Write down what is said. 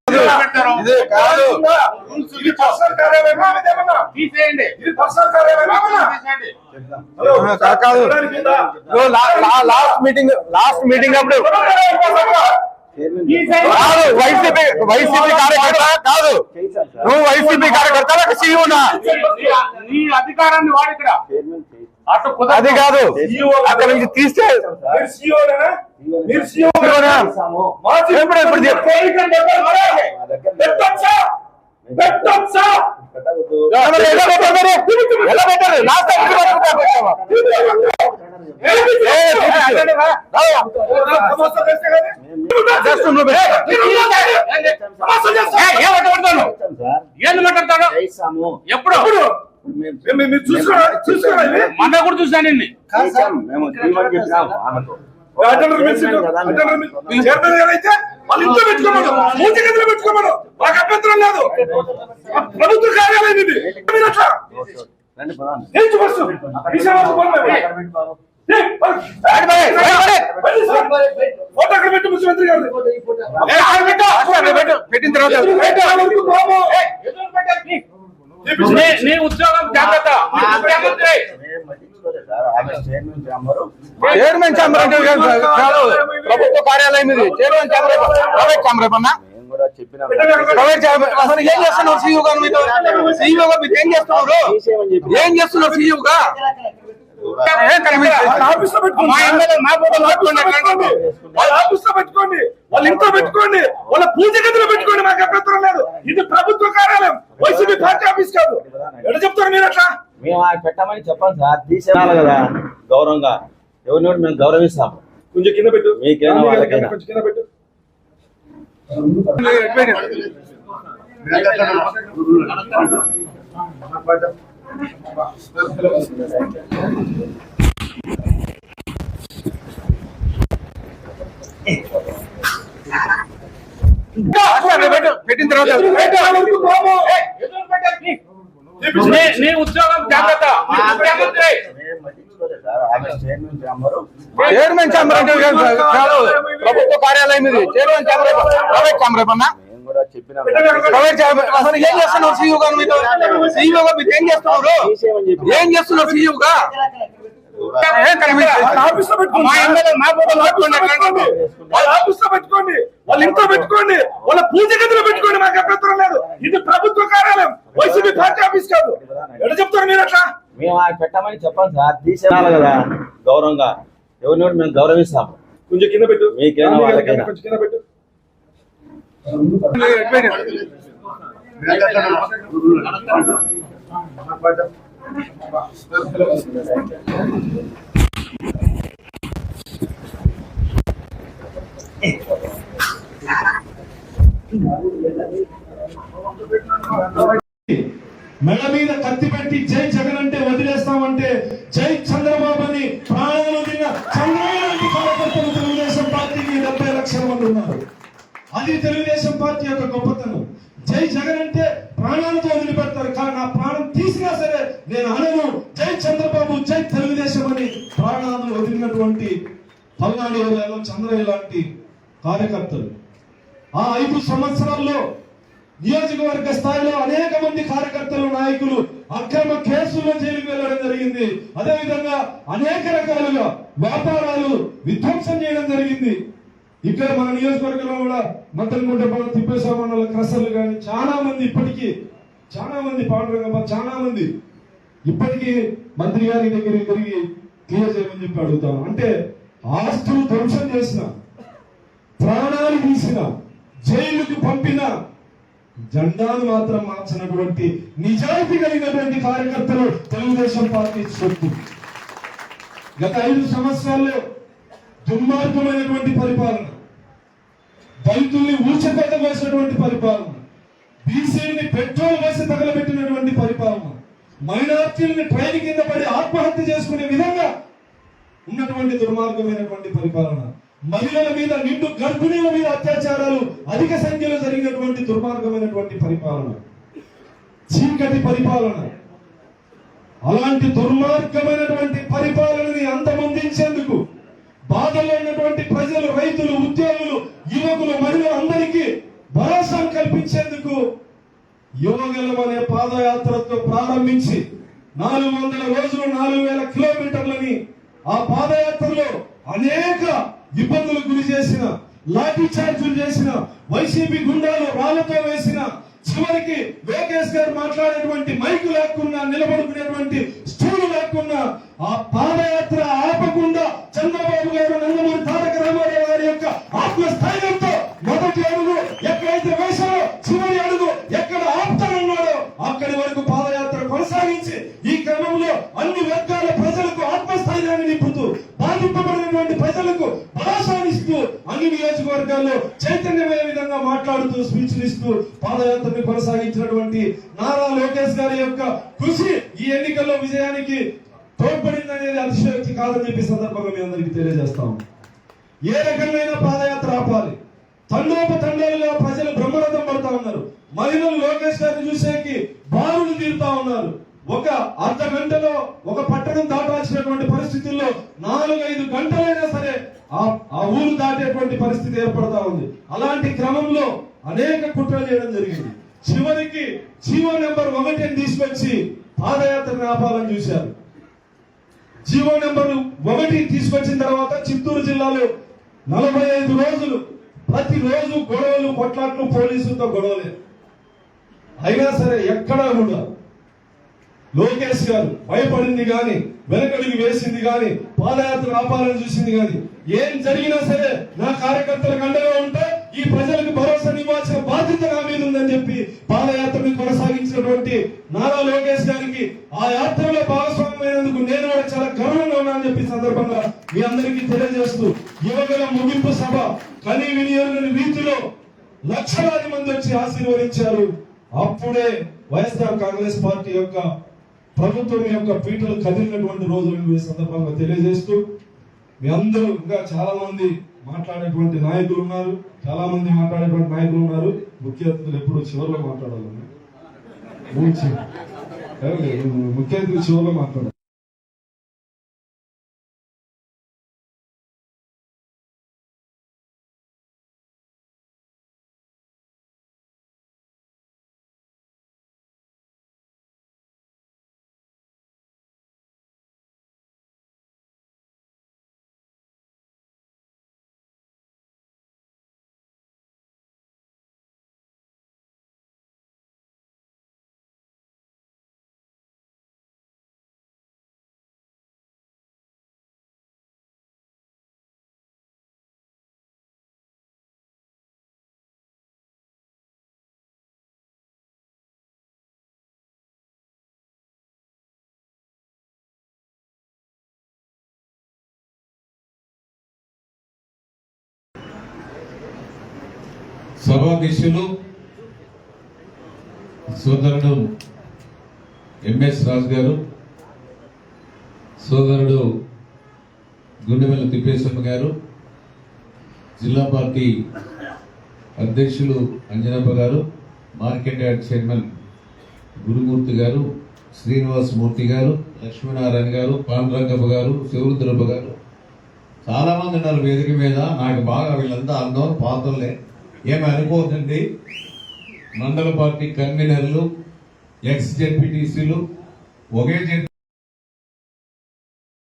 ఇదే కాదు ఇది పర్సనల్ కార్యాలయమా ఇదేమన్నా తీసేయండి ఇది పర్సనల్ కార్యాలయమా కాదు లాస్ట్ మీటింగ్ అప్పుడు వైసీపీ కార్యకర్త కాదు నువ్వు వైసీపీ కార్యకర్త సీఈఓనా నీ అధికారాన్ని వాడు ఇక్కడ అది కాదు అక్కడ నుంచి తీస్తే ఎప్పుడు మన కూడా చూసానండి పెట్టుకోమను మాకు అభ్యంతరం లేదు ప్రభుత్వ కార్యాలయం ఇది ముఖ్యమంత్రి గారు పెట్టిన తర్వాత నీ ఉద్యోగం జాగ్రత్త చైర్మన్ ఛాంబర్ అంటే ప్రభుత్వ కార్యాలయం ఇది chairman chamber private chamber private chamber అసలు ఏం చేస్తున్నారు సీఈఓ గారు మీరు సీఈఓ గా మీరు ఏం చేస్తున్నారు సీఈఓ గా పెట్టుకోండి వాళ్ళ ఇంట్లో పెట్టుకోండి వాళ్ళ పూజ గదిలో పెట్టుకోండి మాకు అభ్యంతరం లేదు ఇది ప్రభుత్వ కార్యాలయం వైసీపీ పార్టీ ఆఫీస్ కాదు ఎట్లా చెప్తారు మీరు అట్లా మేము పెట్టమని చెప్పాలి సార్ తీసేయాలి కదా గౌరవంగా ఎవరిని మేము గౌరవిస్తాం కొంచెం కింద పెట్టు మీకేనా వాళ్ళకైనా కొంచెం కింద పెట్టు పెట్టిన తర్వాత నీ ఉద్యోగం జాగ్రత్త చైర్మన్ ఛాంబర్ అంటే ప్రభుత్వ కార్యాలయం ఇది chairman chamber private chamber private chamber అసలు ఏం చేస్తున్నారు సీఈఓ గారు మీరు సీఈఓ గా మీరు ఏం చేస్తున్నారు సీఈఓ గా పెట్టుకోండి వాళ్ళ ఇంట్లో పెట్టుకోండి వాళ్ళ పూజ గదిలో పెట్టుకోండి మాకు అభ్యంతరం లేదు ఇది ప్రభుత్వ కార్యాలయం వైసీపీ పార్టీ ఆఫీస్ కాదు ఎట్లా చెప్తారు మీరు అట్లా మేము పెట్టమని చెప్పాలి సార్ తీసేయాలి కదా గౌరవంగా ఎవరిని మేము గౌరవిస్తాం కొంచెం కింద పెట్టు మీకేనా వాళ్ళకైనా కొంచెం కింద పెట్టు మెడ మీద కత్తి పెట్టి జై జగన్ అంటే వదిలేస్తామంటే జై చంద్రబాబు అని ప్రాణాలు తిన్న చంద్రబాబు కార్యకర్తలు తెలుగుదేశం పార్టీకి 70 లక్షల మంది ఉన్నారు. అది తెలుగుదేశం పార్టీ యొక్క గొప్పతనం. జై జగన్ అంటే ప్రాణాలతో వదిలిపెడతారు, కానీ నా ప్రాణం తీసినా సరే నేను అనను జై చంద్రబాబు జై తెలుగుదేశం అని ప్రాణాలను వదిలినటువంటి పల్నాడు చంద్రయ్య లాంటి కార్యకర్తలు. ఆ 5 సంవత్సరాల్లో నియోజకవర్గ స్థాయిలో అనేక మంది కార్యకర్తలు నాయకులు అక్రమ కేసుల్లో జైలుకు వెళ్లడం జరిగింది. అదేవిధంగా అనేక రకాలుగా వ్యాపారాలు విధ్వంసం చేయడం జరిగింది. ఇక్కడ మన నియోజకవర్గంలో కూడా మంత్రిగుంట తిప్పేశ్వర క్రసర్లు కానీ చాలా మంది ఇప్పటికీ పాండురంగ చాలా మంది ఇప్పటికీ మంత్రి గారి దగ్గర తిరిగి క్లియర్ చేయమని చెప్పి అడుగుతాను. అంటే ఆస్తులు ధ్వంసం చేసిన, ప్రాణాలు తీసిన, జైలుకు పంపిన, జెండాను మాత్రం మార్చినటువంటి నిజాయితీ కలిగినటువంటి కార్యకర్తలు తెలుగుదేశం పార్టీ సొత్తు. గత 5 సంవత్సరాల్లో దుర్మార్గమైనటువంటి పరిపాలన, దళితుల్ని ఊచకోత వేసినటువంటి పరిపాలన, బీసీని పెట్రోల్ వేసి తగలబెట్టినటువంటి పరిపాలన, మైనార్టీలని ట్రైన్ కింద పడి ఆత్మహత్య చేసుకునే విధంగా ఉన్నటువంటి దుర్మార్గమైనటువంటి పరిపాలన, మహిళల మీద, నిండు గర్భిణీల మీద అత్యాచారాలు అధిక సంఖ్యలో జరిగినటువంటి దుర్మార్గమైనటువంటి పరిపాలన, చీకటి పరిపాలన. అలాంటి దుర్మార్గమైనటువంటి పరిపాలనని అంతమొందించేందుకు బాధల్లో ఉన్నటువంటి ప్రజలు, రైతులు, ఉద్యోగులు, యువకులు, మహిళలు అందరికీ భరోసా యువగలం అనే పాదయాత్రతో ప్రారంభించి 400 రోజులు 4000 కిలోమీటర్లని ఆ పాదయాత్రలో అనేక ఇబ్బందులకు గురి చేసిన, లాఠీ చార్జీలు చేసిన, వైసీపీ గుండాలు రాళ్లతో వేసిన, చివరికి లోకేష్ గారు మాట్లాడేటువంటి మైకు లేకుండా, నిలబడుకునేటువంటి స్టూలు లేకుండా ఆ పాదయాత్ర ఆపకుండా చంద్రబాబు గారు, నందమూరి తారక రామారావు గారి యొక్క ఆత్మస్థైర్యంతో మొదటి అడుగు ఎక్కడైతే వేశారో చివరి అడుగు ఎక్కడ ఆపుతానన్నాడో అక్కడి వరకు పాదయాత్ర కొనసాగించి ఈ క్రమంలో అన్ని వర్గాల ప్రజలకు ఆత్మస్థైర్యాన్ని నింపుతూ, బాధింపబడినటువంటి ప్రజలకు భరోసానిస్తూ, అన్ని నియోజకవర్గాల్లో చైతన్యమయ్యే విధంగా మాట్లాడుతూ, స్పీచ్లు ఇస్తూ పాదయాత్రని కొనసాగించినటువంటి నారా లోకేష్ గారి యొక్క కృషి ఈ ఎన్నికల్లో విజయానికి తోడ్పడిందనేది అతిశయోక్తి కాదని చెప్పి సందర్భంగా మీ అందరికీ తెలియజేస్తాం. ఏ రకంగా పాదయాత్ర ఆపాలి, తండోపతండాలుగా ప్రజలు బ్రహ్మరథం పడతా ఉన్నారు. మహిళలు లోకేష్ గారిని చూసేకి బారులు తీరుతా ఉన్నారు. ఒక అర్ధ గంటలో ఒక పట్టణం దాటాల్సినటువంటి పరిస్థితుల్లో 4-5 గంటలైనా సరే ఆ ఊరు దాటేటువంటి పరిస్థితి ఏర్పడతా ఉంది. అలాంటి క్రమంలో అనేక కుట్రలు చేయడం జరిగింది. చివరికి జీవో నెంబర్ 1 తీసుకొచ్చి పాదయాత్రను ఆపాలని చూశారు. జీవో నెంబర్ 1 తీసుకొచ్చిన తర్వాత చిత్తూరు జిల్లాలో 45 రోజులు ప్రతిరోజు గొడవలు, కొట్లాట్లు, పోలీసులతో గొడవలే. అయినా సరే ఎక్కడా కూడా లోకేష్ గారు భయపడింది గాని, వెనకడికి వేసింది గాని, పాదయాత్ర ఆపాలని చూసింది గాని, ఏం జరిగినా సరే నా కార్యకర్తలకు అండగా ఉంటే ఈ ప్రజలకు భరోసా ఇవ్వాల్సిన బాధ్యత నా మీద ఉందని చెప్పి పాదయాత్రని కొనసాగించినటువంటి నారా లోకేష్ గారికి ఆ యాత్రలో భాగస్వామ్యమైనందుకు నేను కూడా చాలా గర్వంగా ఉన్నానని చెప్పి సందర్భంగా మీ అందరికీ తెలియజేస్తూ, యువగల ముగింపు సభ కని వినియోగని రీతిలో లక్షలాది మంది వచ్చి ఆశీర్వదించారు. అప్పుడే వైఎస్ఆర్ కాంగ్రెస్ పార్టీ యొక్క ప్రభుత్వం యొక్క పీటలు కదిలినటువంటి రోజులను ఈ సందర్భంగా తెలియజేస్తూ, మీ అందరూ ఇంకా చాలా మంది మాట్లాడేటువంటి నాయకులు ఉన్నారు, ముఖ్య అతిథులు ఎప్పుడు చివరిలో మాట్లాడాలి, ముఖ్య అతిథులు చివరిలో మాట్లాడాలి. సభాధ్యక్షులు సోదరుడు ఎంఎస్ రాజు గారు, సోదరుడు గుండెవెల్ల తిప్పేశ్వర గారు, జిల్లా పార్టీ అధ్యక్షులు అంజనప్ప గారు, మార్కెట్ యార్డ్ చైర్మన్ గురుమూర్తి గారు, శ్రీనివాస్ మూర్తి గారు, లక్ష్మీనారాయణ గారు, పాండురంగప్ప గారు, శివరుద్రప్ప గారు, చాలా మంది ఉన్నారు వేదిక మీద. నాకు బాగా వీళ్ళంతా అందరూ పాత్రలే, ఏమి అనుకోవద్దండి. మండల పార్టీ కన్వీనర్లు, ఎక్స్ జెడ్పీటీసీలు, ఒకే